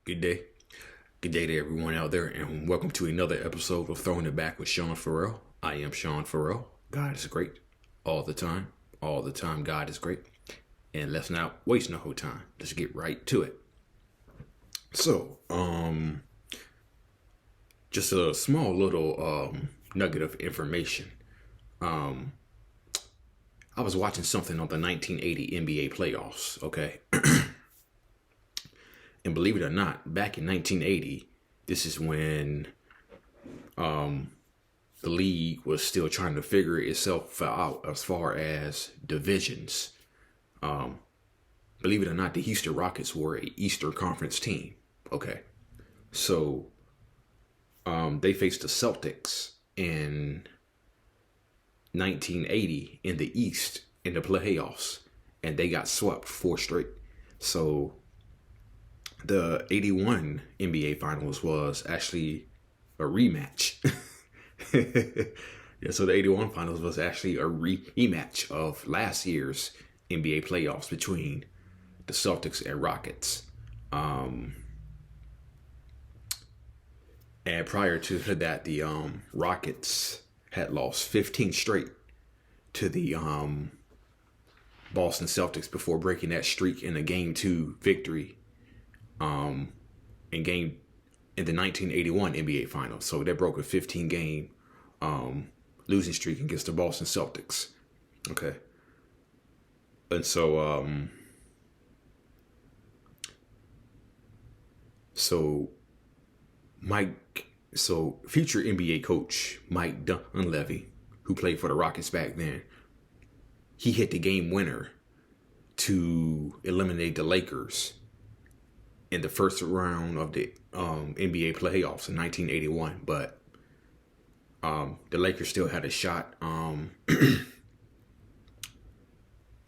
Good day. Good day to everyone out there, and welcome to another episode of Throwing It Back with Sean Farrell. I am Sean Farrell. God is great. All the time. All the time, God is great. And let's not waste no whole time. Let's get right to it. So, just a small little nugget of information. I was watching something on the 1980 NBA playoffs, okay? And believe it or not, back in 1980, this is when the league was still trying to figure itself out as far as divisions. Believe it or not, the Houston Rockets were a Eastern Conference team. Okay. So they faced the Celtics in 1980 in the East in the playoffs, and they got swept 4 straight. So the 81 NBA Finals was actually a rematch. Yeah, so the 81 Finals was actually a rematch of last year's NBA playoffs between the Celtics and Rockets. And prior to that, the Rockets had lost 15 straight to the Boston Celtics before breaking that streak in a Game 2 victory in the 1981 NBA Finals. So they broke a 15-game losing streak against the Boston Celtics. Okay. And so future NBA coach Mike Dunleavy, who played for the Rockets back then, he hit the game winner to eliminate the Lakers in the first round of the NBA playoffs in 1981, but the Lakers still had a shot.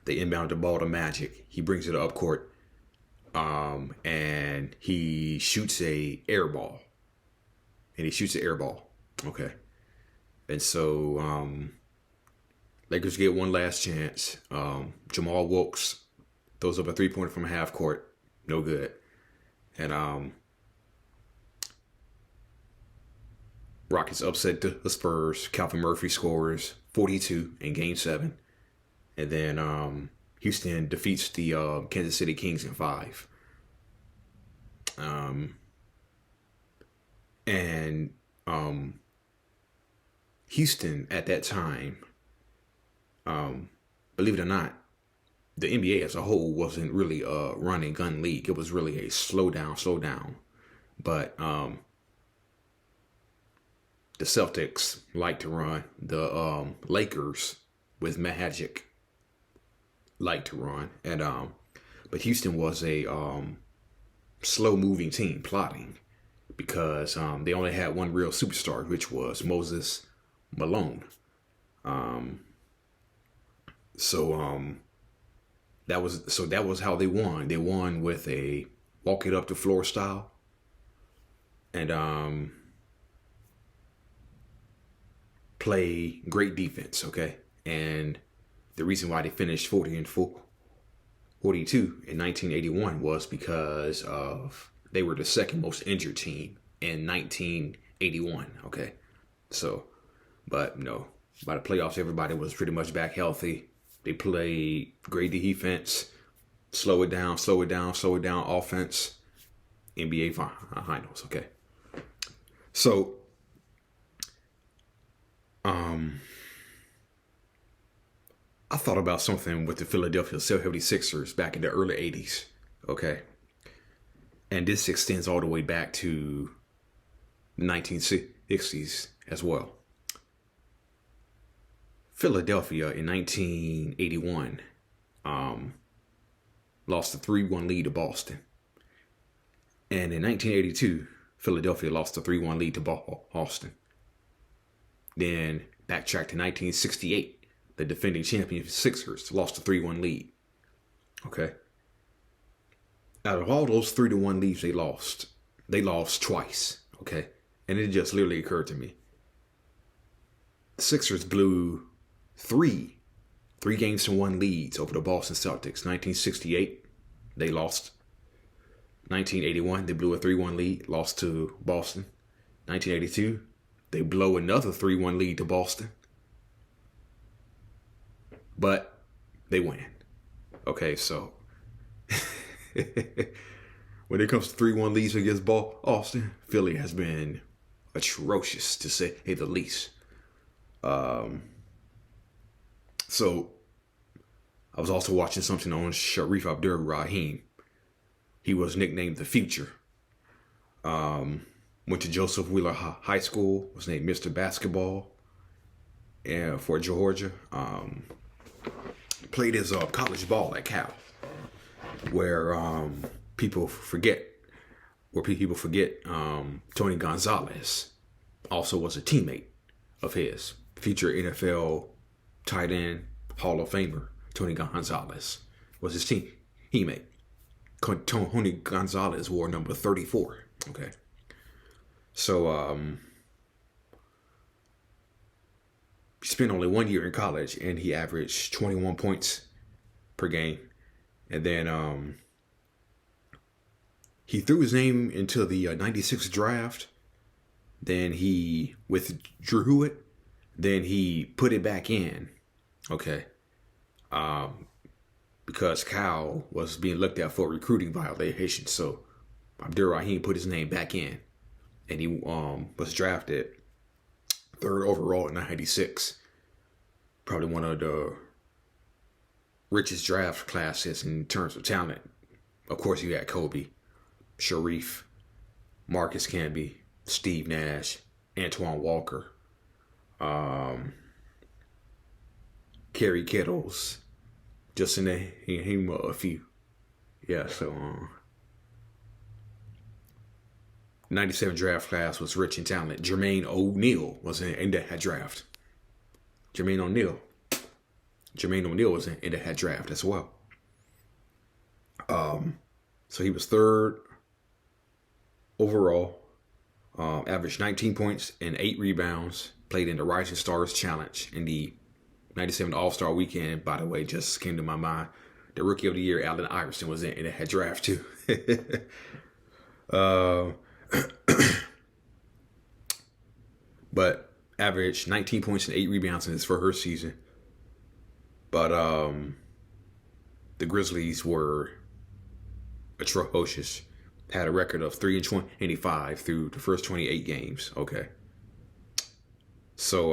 They inbound the ball to Magic. He brings it up court, and he shoots a air ball. Okay, and so Lakers get one last chance. Jamal Wilkes throws up a 3-pointer from half court, no good. And Rockets upset the Spurs. Calvin Murphy scores 42 in Game 7. And then Houston defeats the Kansas City Kings in 5. Houston at that time, believe it or not, the NBA as a whole wasn't really a run and gun league. It was really a slow down. But the Celtics like to run. The Lakers with Magic like to run. And but Houston was a slow moving team, plotting, because they only had one real superstar, which was Moses Malone. That was how they won. They won with a walk it up the floor style, and play great defense. Okay, and the reason why they finished 40 and 42 in 1981 was because they were the second most injured team in 1981. Okay, so, but no, by the playoffs, everybody was pretty much back healthy. They played great defense, slow it down offense, NBA finals, okay? So, I thought about something with the Philadelphia 76ers back in the early 80s, okay? And this extends all the way back to the 1960s as well. Philadelphia in 1981 lost a 3-1 lead to Boston. And in 1982, Philadelphia lost a 3-1 lead to Boston. Then backtrack to 1968, the defending champion Sixers lost a 3-1 lead. Okay. Out of all those 3-1 leads they lost twice. Okay. And it just literally occurred to me. The Sixers blew three 3-1 leads over the Boston Celtics. 1968, they lost 1981, they blew a 3-1 lead, lost to Boston. 1982, they blow another 3-1 lead to Boston. But they win. Okay, so when it comes to 3-1 leads against Boston, Philly has been atrocious, to say the least. So I was also watching something on Shareef Abdur Rahim. He was nicknamed the Future. Went to Joseph Wheeler High School. Was named Mr. Basketball for Georgia. Played his college ball at Cal, where people forget. Tony Gonzalez also was a teammate of his. Future NFL tight end, Hall of Famer Tony Gonzalez was his teammate. Tony Gonzalez wore number 34. Okay. So he spent only 1 year in college, and he averaged 21 points per game. And then he threw his name into the 96 draft. Then he withdrew it. Then he put it back in. Okay. Because Cal was being looked at for recruiting violations. So Abdur Rahim put his name back in. And he was drafted 3rd overall in 96. Probably one of the richest draft classes in terms of talent. Of course, you had Kobe, Shareef, Marcus Camby, Steve Nash, Antoine Walker, Kerry Kittles, just to name a few. Yeah, so 97 draft class was rich in talent. Jermaine O'Neal was in that draft. Jermaine O'Neal was in that draft as well. So he was 3rd overall. Averaged 19 points and 8 rebounds. Played in the Rising Stars Challenge in the 97 All-Star Weekend. By the way, just came to my mind. The Rookie of the Year, Allen Iverson, was in that draft too. But averaged 19 points and 8 rebounds in his first season. But the Grizzlies were atrocious. Had a record of 3-25 through the first 28 games. Okay. So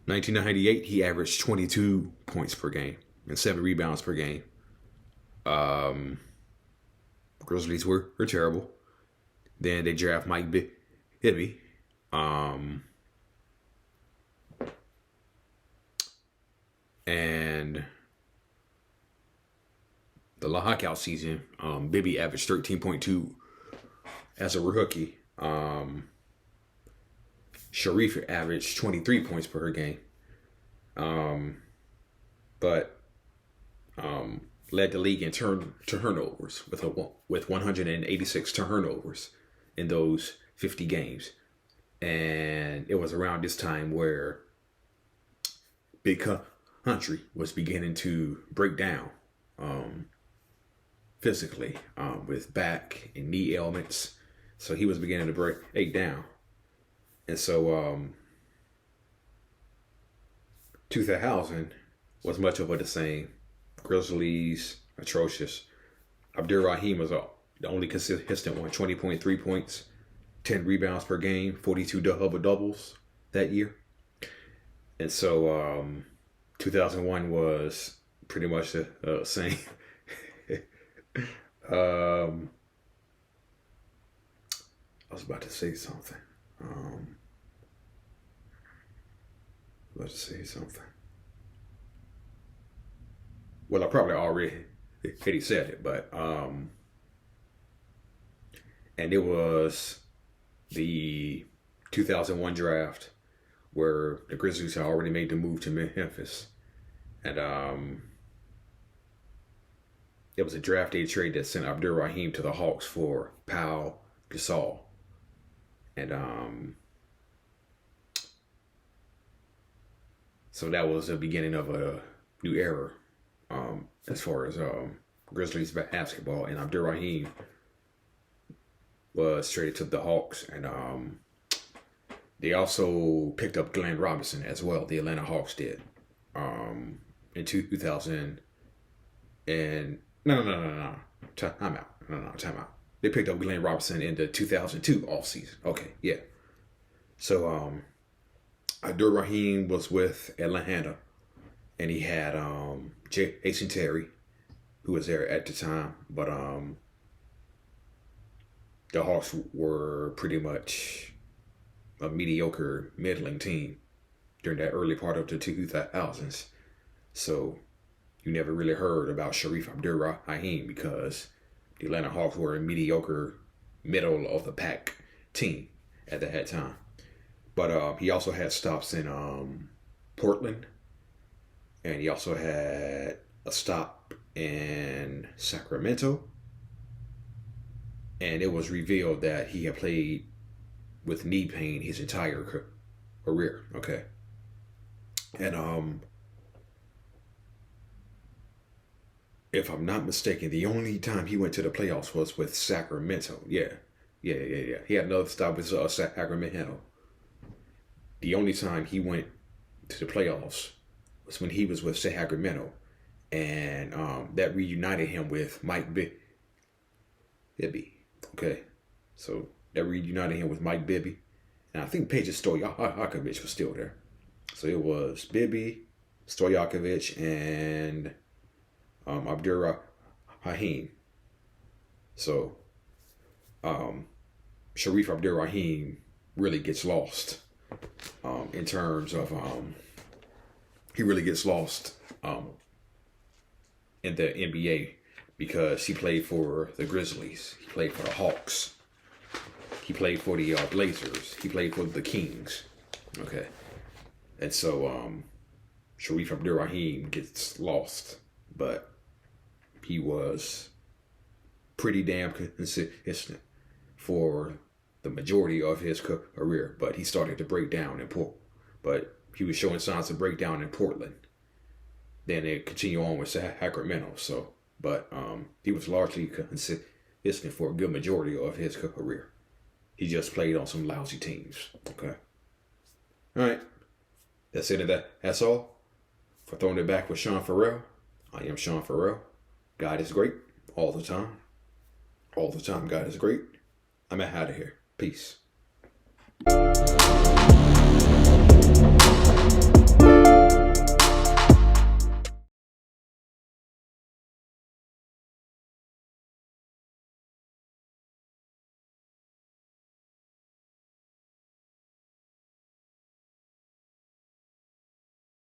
1998, he averaged 22 points per game and 7 rebounds per game. Grizzlies were terrible. Then they draft Mike Bibby. And the lockout season, Bibby averaged 13.2 as a rookie. Shareef averaged 23 points per game. But led the league in turnovers with 186 turnovers in those 50 games. And it was around this time where Big Country was beginning to break down physically with back and knee ailments. So he was beginning to break down. And so 2000 was much of the same. Grizzlies, atrocious. Abdur Rahim was the only consistent one. 20.3 points, 10 rebounds per game, 42 double-doubles that year. And so 2001 was pretty much the same. I was about to say something. Well, I probably already said it, but and it was the 2001 draft where the Grizzlies had already made the move to Memphis, and it was a draft day trade that sent Abdur Rahim to the Hawks for Pau Gasol, and so that was the beginning of a new era as far as Grizzlies basketball, and Abdur Rahim was traded to the Hawks, and they also picked up Glenn Robinson as well. The Atlanta Hawks did in 2000. And no. Time out. Time out. They picked up Glenn Robinson in the 2002 offseason. Okay, yeah. So Abdur Rahim was with Atlanta, and he had Jason Terry, who was there at the time. But the Hawks were pretty much a mediocre, middling team during that early part of the 2000s. So you never really heard about Shareef Abdur Rahim because the Atlanta Hawks were a mediocre, middle of the pack team at that time. But he also had stops in Portland, and he also had a stop in Sacramento. And it was revealed that he had played with knee pain his entire career. Okay. And if I'm not mistaken, the only time he went to the playoffs was with Sacramento. Yeah. He had another stop with Sacramento. The only time he went to the playoffs was when he was with Sacramento. And that reunited him with Mike Bibby. Okay. So that reunited him with Mike Bibby. And I think Peja Stojakovic was still there. So it was Bibby, Stojakovic, and Abdur Rahim. So Shareef Abdur Rahim really gets lost in terms of he really gets lost in the NBA because he played for the Grizzlies, he played for the Hawks, he played for the Blazers, he played for the Kings. Okay. And so Shareef Abdur Rahim gets lost, but he was pretty damn consistent for the majority of his career. But he started to break down in but he was showing signs of breakdown in Portland. Then it continued on with Sacramento. So, but he was largely consistent for a good majority of his career. He just played on some lousy teams. Okay. All right. That's it. That's all for Throwing It Back with Sean Farrell. I am Sean Farrell. God is great all the time. All the time, God is great. I'm out of here. Peace.